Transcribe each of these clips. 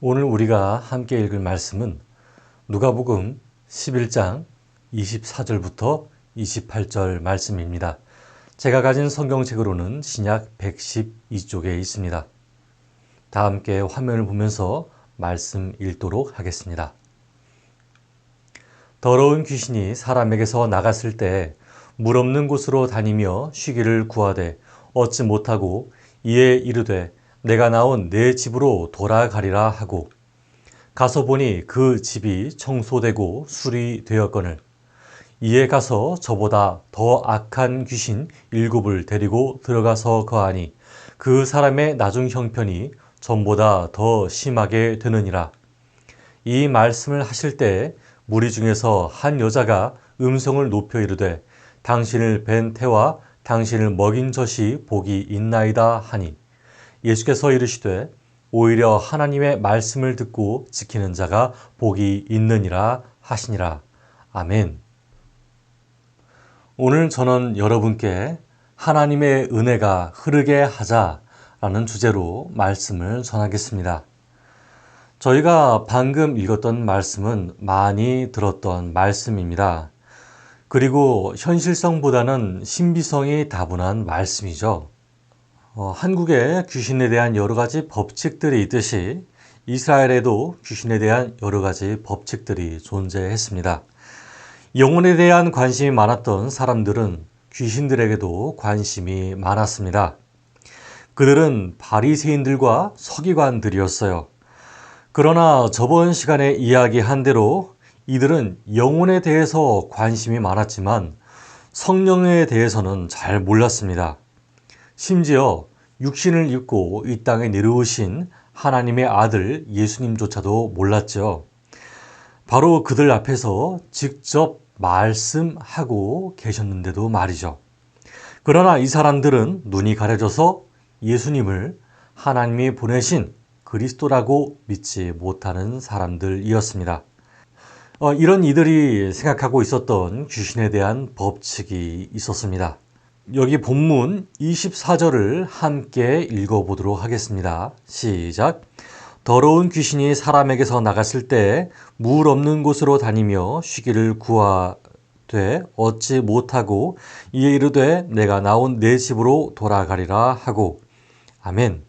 오늘 우리가 함께 읽을 말씀은 누가복음 11장 24절부터 28절 말씀입니다. 제가 가진 성경책으로는 신약 112쪽에 있습니다. 다 함께 화면을 보면서 말씀 읽도록 하겠습니다. 더러운 귀신이 사람에게서 나갔을 때 물 없는 곳으로 다니며 쉬기를 구하되 얻지 못하고 이에 이르되 내가 나온 내 집으로 돌아가리라 하고 가서 보니 그 집이 청소되고 수리되었거늘 이에 가서 저보다 더 악한 귀신 7을 데리고 들어가서 거하니 그 사람의 나중 형편이 전보다 더 심하게 되느니라. 이 말씀을 하실 때 무리 중에서 한 여자가 음성을 높여 이르되 당신을 뵌 태와 당신을 먹인 젖이 복이 있나이다 하니 예수께서 이르시되 오히려 하나님의 말씀을 듣고 지키는 자가 복이 있느니라 하시니라. 아멘. 오늘 저는 여러분께 하나님의 은혜가 흐르게 하자라는 주제로 말씀을 전하겠습니다. 저희가 방금 읽었던 말씀은 많이 들었던 말씀입니다. 그리고 현실성보다는 신비성이 다분한 말씀이죠. 한국에 귀신에 대한 여러 가지 법칙들이 있듯이 이스라엘에도 귀신에 대한 여러 가지 법칙들이 존재했습니다. 영혼에 대한 관심이 많았던 사람들은 귀신들에게도 관심이 많았습니다. 그들은 바리새인들과 서기관들이었어요. 그러나 저번 시간에 이야기한 대로 이들은 영혼에 대해서 관심이 많았지만 성령에 대해서는 잘 몰랐습니다. 심지어 육신을 입고 이 땅에 내려오신 하나님의 아들 예수님조차도 몰랐죠. 바로 그들 앞에서 직접 말씀하고 계셨는데도 말이죠. 그러나 이 사람들은 눈이 가려져서 예수님을 하나님이 보내신 그리스도라고 믿지 못하는 사람들이었습니다. 이런 이들이 생각하고 있었던 귀신에 대한 법칙이 있었습니다. 여기 본문 24절을 함께 읽어보도록 하겠습니다. 시작. 더러운 귀신이 사람에게서 나갔을 때 물 없는 곳으로 다니며 쉬기를 구하되 얻지 못하고 이에 이르되 내가 나온 내 집으로 돌아가리라 하고. 아멘.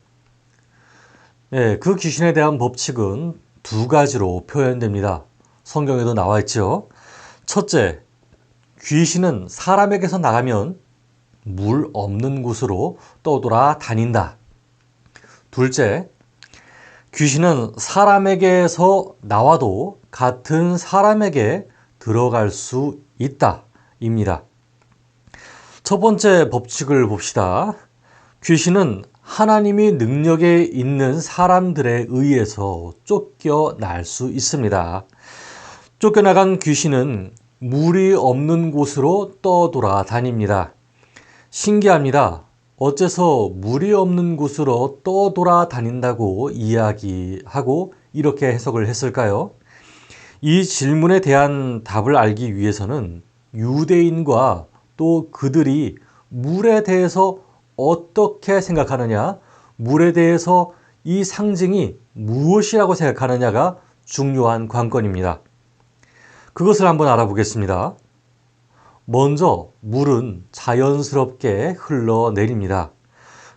그 귀신에 대한 법칙은 두 가지로 표현됩니다. 성경에도 나와 있죠. 첫째, 귀신은 사람에게서 나가면 물 없는 곳으로 떠돌아 다닌다. 둘째, 귀신은 사람에게서 나와도 같은 사람에게 들어갈 수 있다. 입니다. 첫 번째 법칙을 봅시다. 귀신은 하나님이 능력에 있는 사람들에 의해서 쫓겨날 수 있습니다. 쫓겨나간 귀신은 물이 없는 곳으로 떠돌아 다닙니다. 신기합니다. 어째서 물이 없는 곳으로 떠돌아 다닌다고 이야기하고 이렇게 해석을 했을까요? 이 질문에 대한 답을 알기 위해서는 유대인과 또 그들이 물에 대해서 어떻게 생각하느냐, 물에 대해서 이 상징이 무엇이라고 생각하느냐가 중요한 관건입니다. 그것을 한번 알아보겠습니다. 먼저 물은 자연스럽게 흘러내립니다.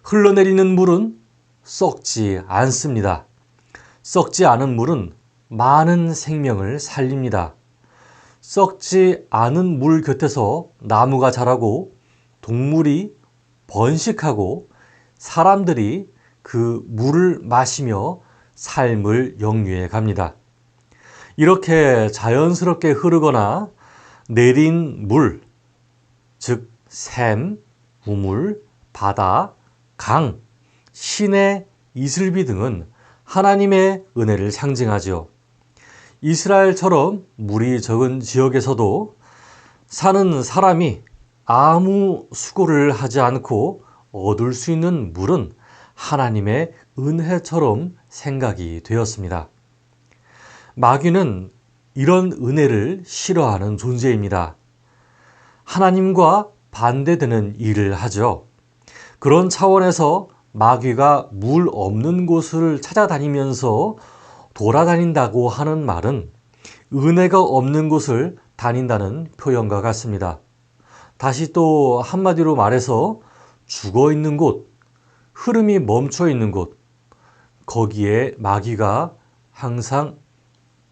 흘러내리는 물은 썩지 않습니다. 썩지 않은 물은 많은 생명을 살립니다. 썩지 않은 물 곁에서 나무가 자라고 동물이 번식하고 사람들이 그 물을 마시며 삶을 영위해 갑니다. 이렇게 자연스럽게 흐르거나 내린 물, 즉 샘, 우물, 바다, 강, 시내, 이슬비 등은 하나님의 은혜를 상징하죠. 이스라엘처럼 물이 적은 지역에서도 사는 사람이 아무 수고를 하지 않고 얻을 수 있는 물은 하나님의 은혜처럼 생각이 되었습니다. 마귀는 이런 은혜를 싫어하는 존재입니다. 하나님과 반대되는 일을 하죠. 그런 차원에서 마귀가 물 없는 곳을 찾아다니면서 돌아다닌다고 하는 말은 은혜가 없는 곳을 다닌다는 표현과 같습니다. 다시 또 한마디로 말해서 죽어 있는 곳, 흐름이 멈춰 있는 곳, 거기에 마귀가 항상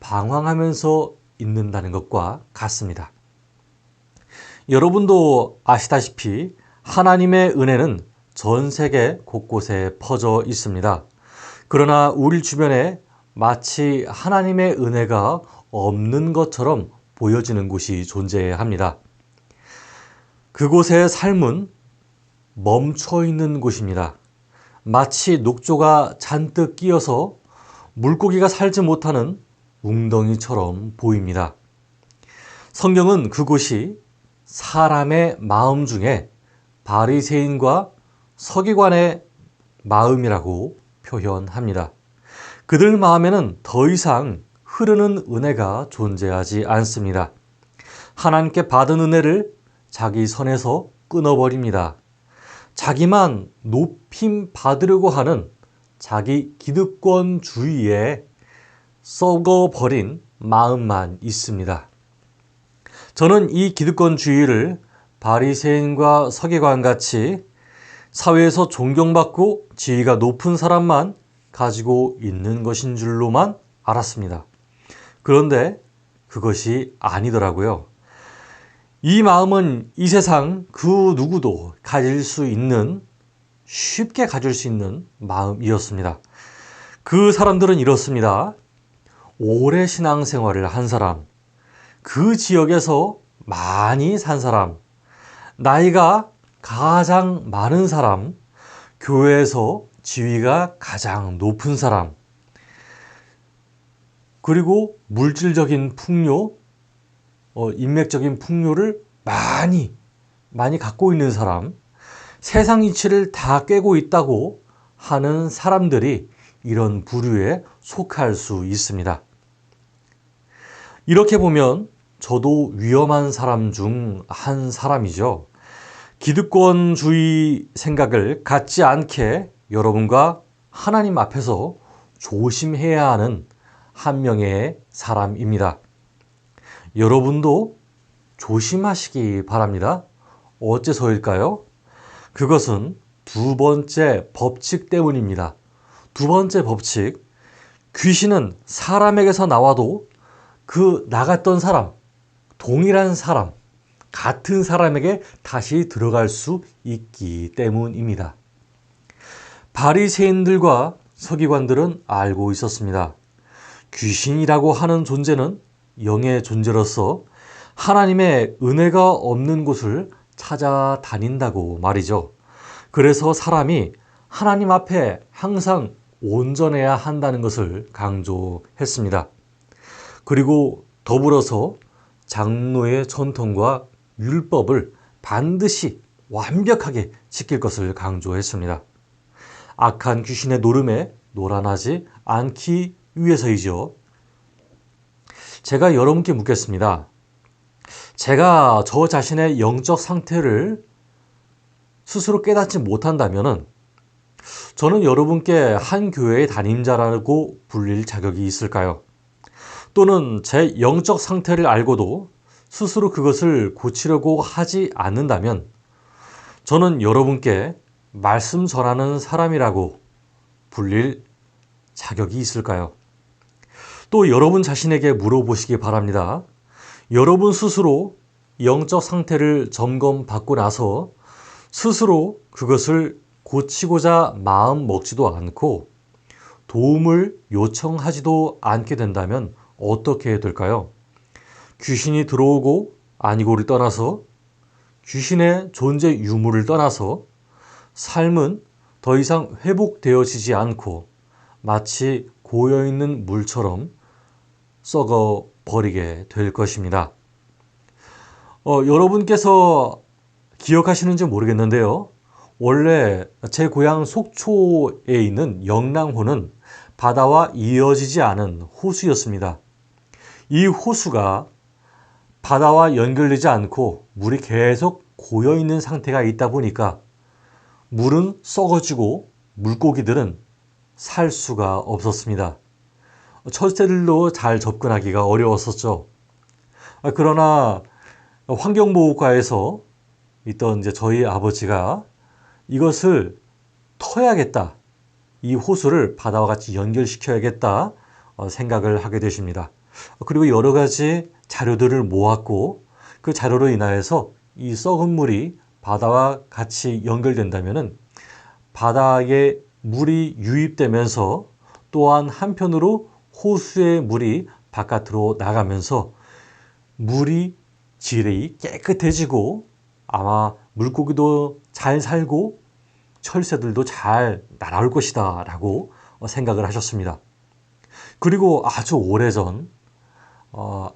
방황하면서 있는다는 것과 같습니다. 여러분도 아시다시피 하나님의 은혜는 전 세계 곳곳에 퍼져 있습니다. 그러나 우리 주변에 마치 하나님의 은혜가 없는 것처럼 보여지는 곳이 존재합니다. 그곳의 삶은 멈춰 있는 곳입니다. 마치 녹조가 잔뜩 끼어서 물고기가 살지 못하는 웅덩이처럼 보입니다. 성경은 그곳이 사람의 마음 중에 바리새인과 서기관의 마음이라고 표현합니다. 그들 마음에는 더 이상 흐르는 은혜가 존재하지 않습니다. 하나님께 받은 은혜를 자기 선에서 끊어버립니다. 자기만 높임 받으려고 하는 자기 기득권주의에 썩어버린 마음만 있습니다. 저는 이 기득권주의를 바리새인과 서기관같이 사회에서 존경받고 지위가 높은 사람만 가지고 있는 것인 줄로만 알았습니다. 그런데 그것이 아니더라고요. 이 마음은 이 세상 그 누구도 쉽게 가질 수 있는 마음이었습니다. 그 사람들은 이렇습니다. 오래 신앙생활을 한 사람, 그 지역에서 많이 산 사람, 나이가 가장 많은 사람, 교회에서 지위가 가장 높은 사람, 그리고 물질적인 풍요, 인맥적인 풍요를 많이 갖고 있는 사람, 세상 이치를 다 꿰고 있다고 하는 사람들이 이런 부류에 속할 수 있습니다. 이렇게 보면 저도 위험한 사람 중 한 사람이죠. 기득권주의 생각을 갖지 않게 여러분과 하나님 앞에서 조심해야 하는 한 명의 사람입니다. 여러분도 조심하시기 바랍니다. 어째서일까요? 그것은 두 번째 법칙 때문입니다. 두 번째 법칙, 귀신은 사람에게서 나와도 그 나갔던 사람, 동일한 사람, 같은 사람에게 다시 들어갈 수 있기 때문입니다. 바리새인들과 서기관들은 알고 있었습니다. 귀신이라고 하는 존재는 영의 존재로서 하나님의 은혜가 없는 곳을 찾아다닌다고 말이죠. 그래서 사람이 하나님 앞에 항상 온전해야 한다는 것을 강조했습니다. 그리고 더불어서 장로의 전통과 율법을 반드시 완벽하게 지킬 것을 강조했습니다. 악한 귀신의 노름에 노란하지 않기 위해서이죠. 제가 여러분께 묻겠습니다. 제가 저 자신의 영적 상태를 스스로 깨닫지 못한다면 저는 여러분께 한 교회의 담임자라고 불릴 자격이 있을까요? 또는 제 영적 상태를 알고도 스스로 그것을 고치려고 하지 않는다면 저는 여러분께 말씀 전하는 사람이라고 불릴 자격이 있을까요? 또 여러분 자신에게 물어보시기 바랍니다. 여러분 스스로 영적 상태를 점검받고 나서 스스로 그것을 고치고자 마음 먹지도 않고 도움을 요청하지도 않게 된다면 어떻게 될까요? 귀신이 들어오고 아니고를 떠나서, 귀신의 존재 유무를 떠나서 삶은 더 이상 회복되어지지 않고 마치 고여있는 물처럼 썩어 버리게 될 것입니다. 여러분께서 기억하시는지 모르겠는데요. 원래 제 고향 속초에 있는 영랑호는 바다와 이어지지 않은 호수였습니다. 이 호수가 바다와 연결되지 않고 물이 계속 고여있는 상태가 있다 보니까 물은 썩어지고 물고기들은 살 수가 없었습니다. 철새들도 잘 접근하기가 어려웠었죠. 그러나 환경보호과에서 있던 이제 저희 아버지가 이것을 터야겠다. 이 호수를 바다와 같이 연결시켜야겠다 생각을 하게 되십니다. 그리고 여러 가지 자료들을 모았고 그 자료로 인하여서 이 썩은 물이 바다와 같이 연결된다면은 바다에 물이 유입되면서 또한 한편으로 호수의 물이 바깥으로 나가면서 물이 질이 깨끗해지고 아마 물고기도 잘 살고 철새들도 잘 날아올 것이다 라고 생각을 하셨습니다. 그리고 아주 오래전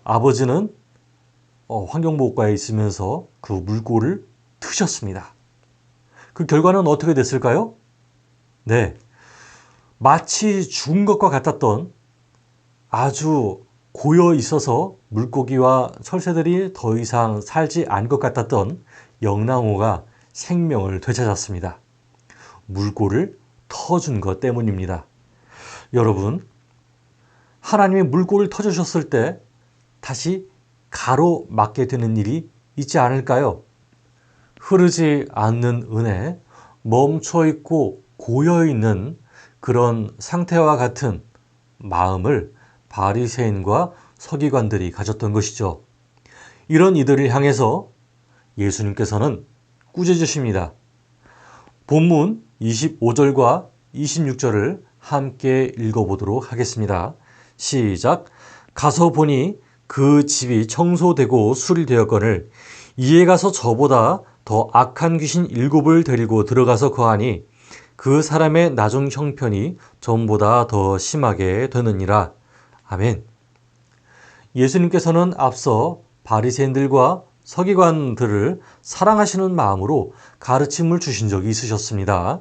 아버지는 환경보호과에 있으면서 그 물골을 트셨습니다. 그 결과는 어떻게 됐을까요? 네, 마치 죽은 것과 같았던 아주 고여 있어서 물고기와 철새들이 더 이상 살지 않을 것 같았던 영랑호가 생명을 되찾았습니다. 물골을 터준 것 때문입니다. 여러분, 하나님이 물골을 터주셨을 때 다시 가로막게 되는 일이 있지 않을까요? 흐르지 않는 은혜, 멈춰있고 고여있는 그런 상태와 같은 마음을 바리새인과 서기관들이 가졌던 것이죠. 이런 이들을 향해서 예수님께서는 꾸짖으십니다. 본문 25절과 26절을 함께 읽어보도록 하겠습니다. 시작. 가서 보니 그 집이 청소되고 수리되었거늘 이에 가서 저보다 더 악한 귀신 7을 데리고 들어가서 거하니 그 사람의 나중 형편이 전보다 더 심하게 되느니라. 아멘. 예수님께서는 앞서 바리새인들과 서기관들을 사랑하시는 마음으로 가르침을 주신 적이 있으셨습니다.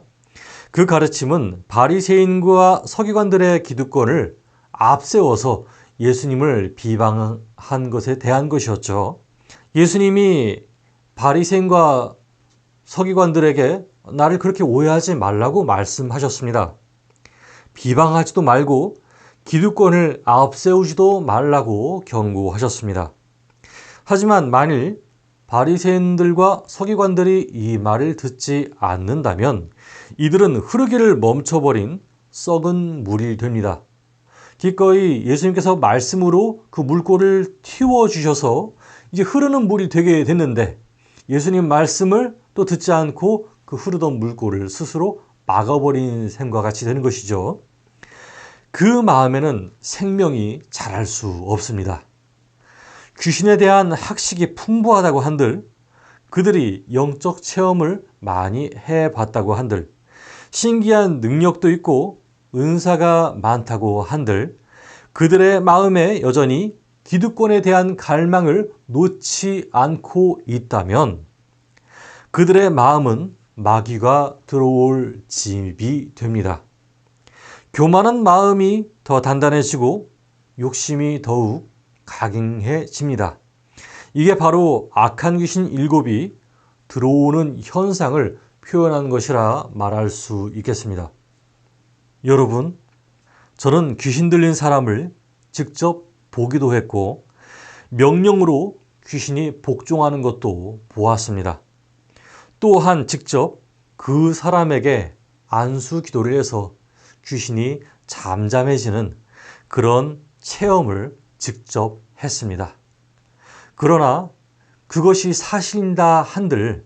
그 가르침은 바리새인과 서기관들의 기득권을 앞세워서 예수님을 비방한 것에 대한 것이었죠. 예수님이 바리새인과 서기관들에게 나를 그렇게 오해하지 말라고 말씀하셨습니다. 비방하지도 말고 기득권을 앞세우지도 말라고 경고하셨습니다. 하지만 만일 바리새인들과 서기관들이 이 말을 듣지 않는다면 이들은 흐르기를 멈춰버린 썩은 물이 됩니다. 기꺼이 예수님께서 말씀으로 그 물골을 틔워주셔서 이제 흐르는 물이 되게 됐는데 예수님 말씀을 또 듣지 않고 그 흐르던 물골을 스스로 막아버린 셈과 같이 되는 것이죠. 그 마음에는 생명이 자랄 수 없습니다. 귀신에 대한 학식이 풍부하다고 한들, 그들이 영적 체험을 많이 해봤다고 한들, 신기한 능력도 있고 은사가 많다고 한들, 그들의 마음에 여전히 기득권에 대한 갈망을 놓지 않고 있다면 그들의 마음은 마귀가 들어올 집이 됩니다. 교만한 마음이 더 단단해지고 욕심이 더욱 강해집니다. 이게 바로 악한 귀신 7이 들어오는 현상을 표현한 것이라 말할 수 있겠습니다. 여러분, 저는 귀신 들린 사람을 직접 보기도 했고 명령으로 귀신이 복종하는 것도 보았습니다. 또한 직접 그 사람에게 안수 기도를 해서 귀신이 잠잠해지는 그런 체험을 직접 했습니다. 그러나 그것이 사실이다 한들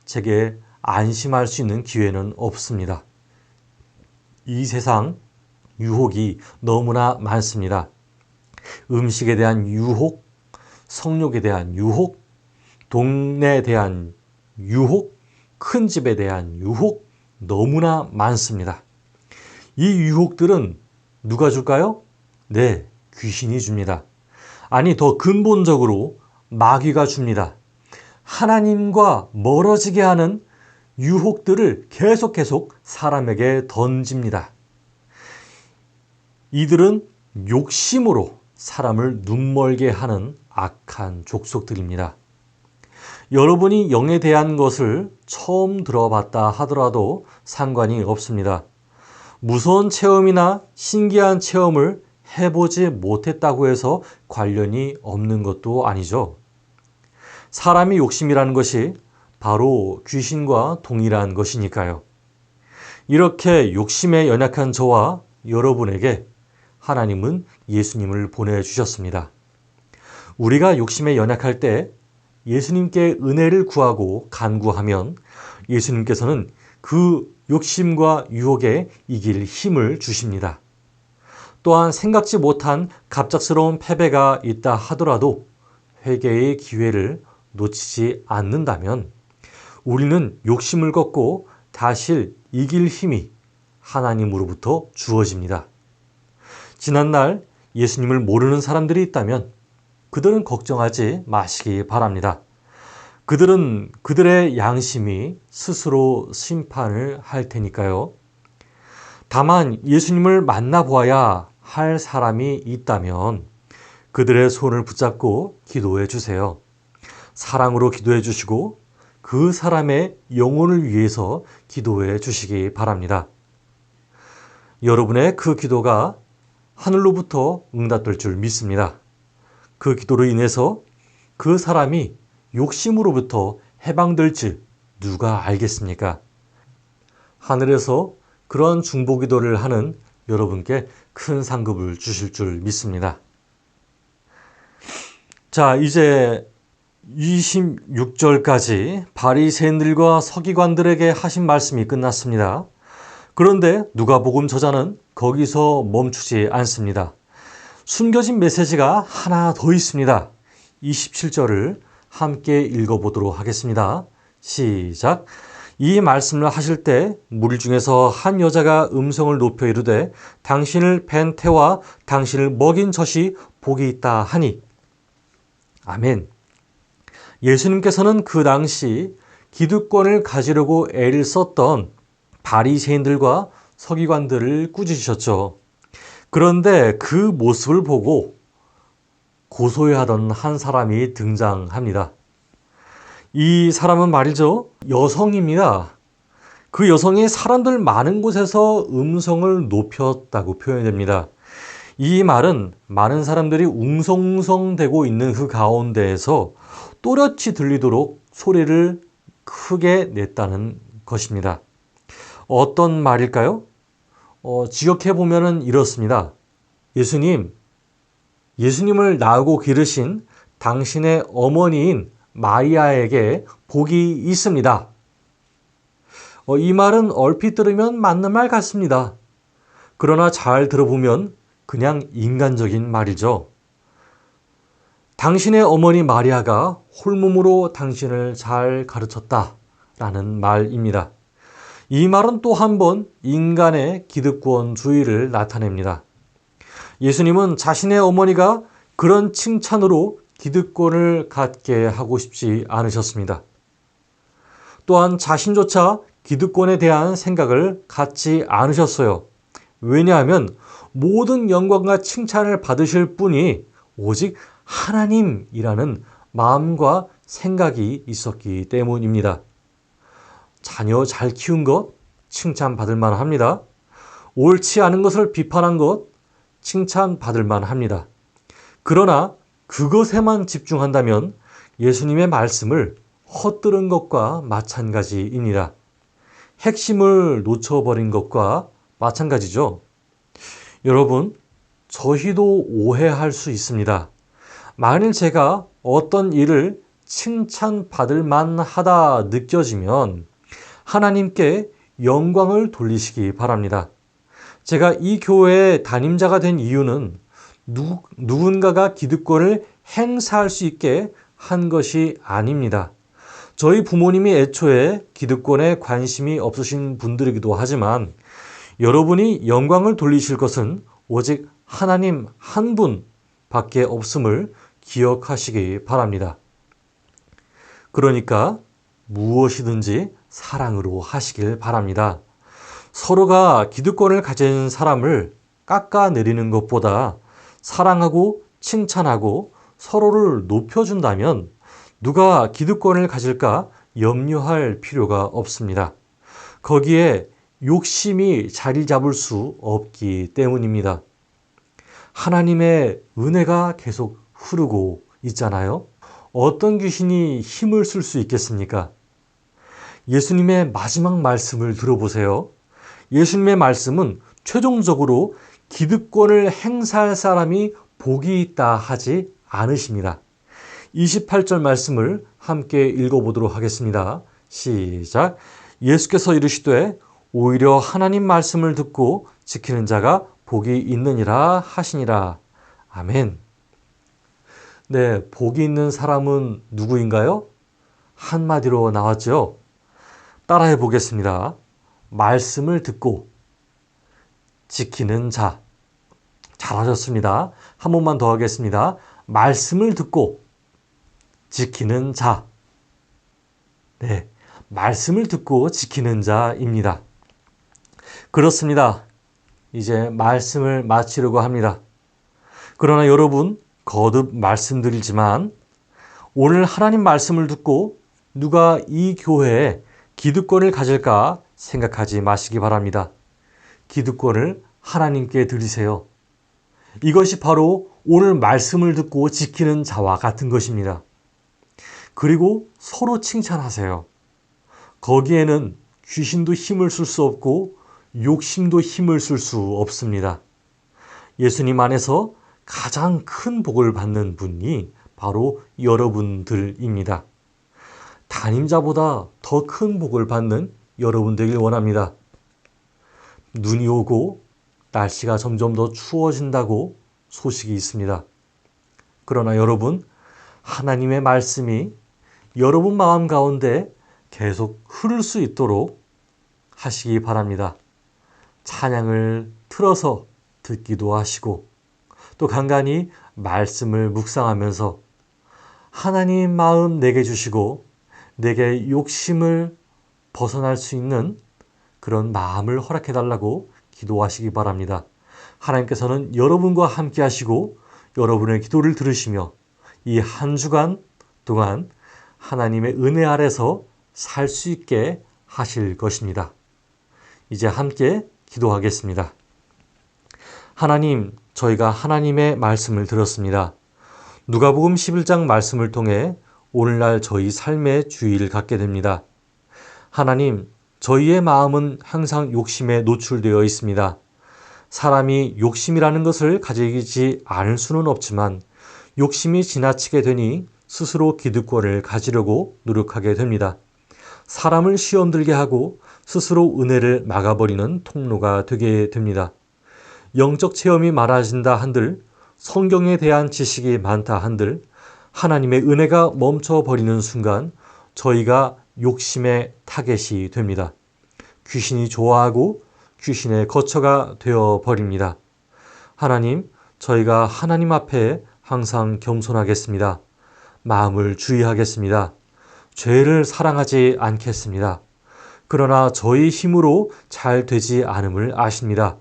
제게 안심할 수 있는 기회는 없습니다. 이 세상 유혹이 너무나 많습니다. 음식에 대한 유혹, 성욕에 대한 유혹, 돈에 대한 유혹, 큰 집에 대한 유혹 너무나 많습니다. 이 유혹들은 누가 줄까요? 네, 귀신이 줍니다. 아니, 더 근본적으로 마귀가 줍니다. 하나님과 멀어지게 하는 유혹들을 계속 사람에게 던집니다. 이들은 욕심으로 사람을 눈멀게 하는 악한 족속들입니다. 여러분이 영에 대한 것을 처음 들어봤다 하더라도 상관이 없습니다. 무서운 체험이나 신기한 체험을 해보지 못했다고 해서 관련이 없는 것도 아니죠. 사람의 욕심이라는 것이 바로 귀신과 동일한 것이니까요. 이렇게 욕심에 연약한 저와 여러분에게 하나님은 예수님을 보내주셨습니다. 우리가 욕심에 연약할 때 예수님께 은혜를 구하고 간구하면 예수님께서는 그 욕심과 유혹에 이길 힘을 주십니다. 또한 생각지 못한 갑작스러운 패배가 있다 하더라도 회개의 기회를 놓치지 않는다면 우리는 욕심을 꺾고 다시 이길 힘이 하나님으로부터 주어집니다. 지난날 예수님을 모르는 사람들이 있다면 그들은 걱정하지 마시기 바랍니다. 그들은 그들의 양심이 스스로 심판을 할 테니까요. 다만 예수님을 만나보아야 할 사람이 있다면 그들의 손을 붙잡고 기도해 주세요. 사랑으로 기도해 주시고 그 사람의 영혼을 위해서 기도해 주시기 바랍니다. 여러분의 그 기도가 하늘로부터 응답될 줄 믿습니다. 그 기도로 인해서 그 사람이 욕심으로부터 해방될지 누가 알겠습니까? 하늘에서 그런 중보기도를 하는 여러분께 큰 상급을 주실 줄 믿습니다. 자, 이제 26절까지 바리새인들과 서기관들에게 하신 말씀이 끝났습니다. 그런데 누가복음 저자는 거기서 멈추지 않습니다. 숨겨진 메시지가 하나 더 있습니다. 27절을 함께 읽어보도록 하겠습니다. 시작. 이 말씀을 하실 때 무리 중에서 한 여자가 음성을 높여 이르되 당신을 뵌 태와 당신을 먹인 젖이 복이 있다 하니. 아멘. 예수님께서는 그 당시 기득권을 가지려고 애를 썼던 바리새인들과 서기관들을 꾸짖으셨죠. 그런데 그 모습을 보고 고소해하던 한 사람이 등장합니다. 이 사람은 말이죠, 여성입니다. 그 여성이 사람들 많은 곳에서 음성을 높였다고 표현됩니다. 이 말은 많은 사람들이 웅성웅성대고 있는 그 가운데에서 또렷이 들리도록 소리를 크게 냈다는 것입니다. 어떤 말일까요? 지역해보면 이렇습니다. 예수님을 낳고 기르신 당신의 어머니인 마리아에게 복이 있습니다. 이 말은 얼핏 들으면 맞는 말 같습니다. 그러나 잘 들어보면 그냥 인간적인 말이죠. 당신의 어머니 마리아가 홀몸으로 당신을 잘 가르쳤다라는 말입니다. 이 말은 또 한 번 인간의 기득권주의를 나타냅니다. 예수님은 자신의 어머니가 그런 칭찬으로 기득권을 갖게 하고 싶지 않으셨습니다. 또한 자신조차 기득권에 대한 생각을 갖지 않으셨어요. 왜냐하면 모든 영광과 칭찬을 받으실 분이 오직 하나님이라는 마음과 생각이 있었기 때문입니다. 자녀 잘 키운 것 칭찬받을 만합니다. 옳지 않은 것을 비판한 것 칭찬받을 만합니다. 그러나 그것에만 집중한다면 예수님의 말씀을 헛들은 것과 마찬가지입니다. 핵심을 놓쳐버린 것과 마찬가지죠. 여러분, 저희도 오해할 수 있습니다. 만일 제가 어떤 일을 칭찬받을 만하다 느껴지면 하나님께 영광을 돌리시기 바랍니다. 제가 이 교회의 담임자가 된 이유는 누군가가 기득권을 행사할 수 있게 한 것이 아닙니다. 저희 부모님이 애초에 기득권에 관심이 없으신 분들이기도 하지만 여러분이 영광을 돌리실 것은 오직 하나님 한 분밖에 없음을 기억하시기 바랍니다. 그러니까 무엇이든지 사랑으로 하시길 바랍니다. 서로가 기득권을 가진 사람을 깎아내리는 것보다 사랑하고 칭찬하고 서로를 높여준다면 누가 기득권을 가질까 염려할 필요가 없습니다. 거기에 욕심이 자리 잡을 수 없기 때문입니다. 하나님의 은혜가 계속 흐르고 있잖아요. 어떤 귀신이 힘을 쓸 수 있겠습니까? 예수님의 마지막 말씀을 들어보세요. 예수님의 말씀은 최종적으로 기득권을 행사할 사람이 복이 있다 하지 않으십니다. 28절 말씀을 함께 읽어보도록 하겠습니다. 시작. 예수께서 이르시되 오히려 하나님 말씀을 듣고 지키는 자가 복이 있느니라 하시니라. 아멘. 네, 복이 있는 사람은 누구인가요? 한마디로 나왔죠. 따라해 보겠습니다. 말씀을 듣고 지키는 자. 잘하셨습니다. 한 번만 더 하겠습니다. 말씀을 듣고 지키는 자. 네, 말씀을 듣고 지키는 자입니다. 그렇습니다. 이제 말씀을 마치려고 합니다. 그러나 여러분, 거듭 말씀드리지만 오늘 하나님 말씀을 듣고 누가 이 교회에 기득권을 가질까 생각하지 마시기 바랍니다. 기득권을 하나님께 드리세요. 이것이 바로 오늘 말씀을 듣고 지키는 자와 같은 것입니다. 그리고 서로 칭찬하세요. 거기에는 귀신도 힘을 쓸 수 없고 욕심도 힘을 쓸 수 없습니다. 예수님 안에서 가장 큰 복을 받는 분이 바로 여러분들입니다. 담임자보다 더 큰 복을 받는 여러분 되길 원합니다. 눈이 오고 날씨가 점점 더 추워진다고 소식이 있습니다. 그러나 여러분, 하나님의 말씀이 여러분 마음 가운데 계속 흐를 수 있도록 하시기 바랍니다. 찬양을 틀어서 듣기도 하시고 또 간간히 말씀을 묵상하면서 하나님 마음 내게 주시고 내게 욕심을 벗어날 수 있는 그런 마음을 허락해달라고 기도하시기 바랍니다. 하나님께서는 여러분과 함께 하시고 여러분의 기도를 들으시며 이 한 주간 동안 하나님의 은혜 아래서 살 수 있게 하실 것입니다. 이제 함께 기도하겠습니다. 하나님, 저희가 하나님의 말씀을 들었습니다. 누가복음 11장 말씀을 통해 오늘날 저희 삶의 주의를 갖게 됩니다. 하나님, 저희의 마음은 항상 욕심에 노출되어 있습니다. 사람이 욕심이라는 것을 가지지 않을 수는 없지만 욕심이 지나치게 되니 스스로 기득권을 가지려고 노력하게 됩니다. 사람을 시험 들게 하고 스스로 은혜를 막아버리는 통로가 되게 됩니다. 영적 체험이 많아진다 한들, 성경에 대한 지식이 많다 한들, 하나님의 은혜가 멈춰버리는 순간 저희가 욕심의 타겟이 됩니다. 귀신이 좋아하고 귀신의 거처가 되어버립니다. 하나님, 저희가 하나님 앞에 항상 겸손하겠습니다. 마음을 주의하겠습니다. 죄를 사랑하지 않겠습니다. 그러나 저희 힘으로 잘 되지 않음을 아십니다.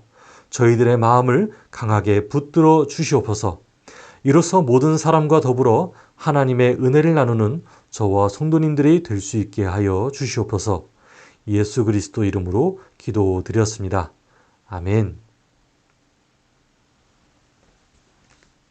저희들의 마음을 강하게 붙들어 주시옵소서. 이로써 모든 사람과 더불어 하나님의 은혜를 나누는 저와 성도님들이 될 수 있게 하여 주시옵소서. 예수 그리스도 이름으로 기도드렸습니다. 아멘.